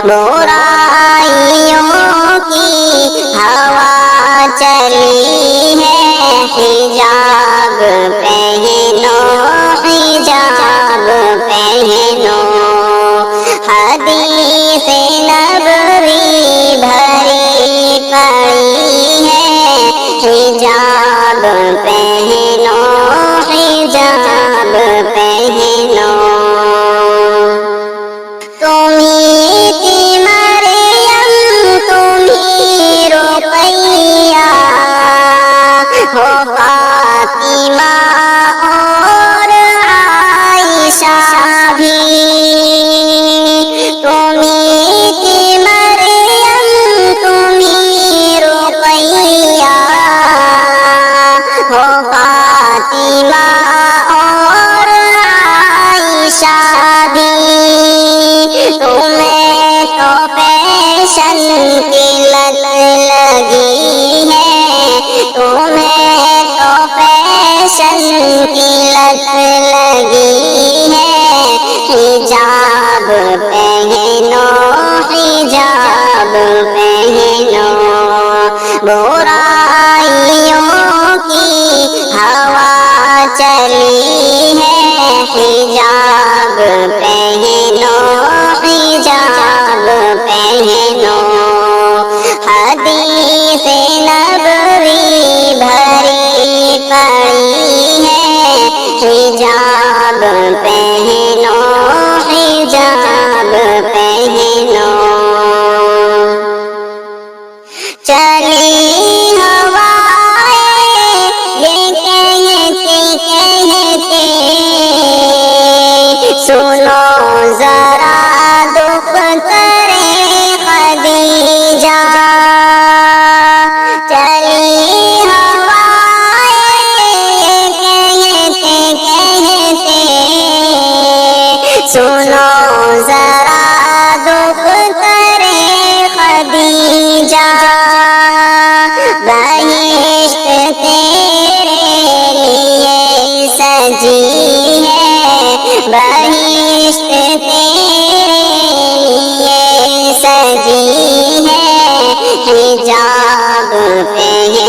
برائیوں کی ہوا چلی ہے، حجاب پہنو حجاب پہنو، حدیث نبوی بھری پڑی ہے، حجاب پہنو حجاب پہنو۔ تمہیں تھی مریم تمہیں رقیہ، ہو فاطمہ اور عائشہ بھی، تمہیں تھی مریم تمہیں رقیہ، ہو فاطمہ اور عائشہ بھی، تمہیں تو فیشن کی لت لگی ہے، تمہیں تو فیشن کی لت لگی ہے، حجاب پہنو حجاب پہنو، برائیوں کی ہوا چلی ہے، حجاب پہنو حجاب پہنو، حدیث نبوی بھری پڑی ہے، حجاب پہنو حجاب پہنو۔ چلی ہوائیں یہ کہتے کہتے، سنو ذرا دختر خدیجہ، چلی ہوائیں یہ کہتے کہتے، سنو ذرا دختر خدیجہ، بہشت تیرے لیے سجی ہے، بہشت تیرے لیے سجی ہے، حجاب پہنو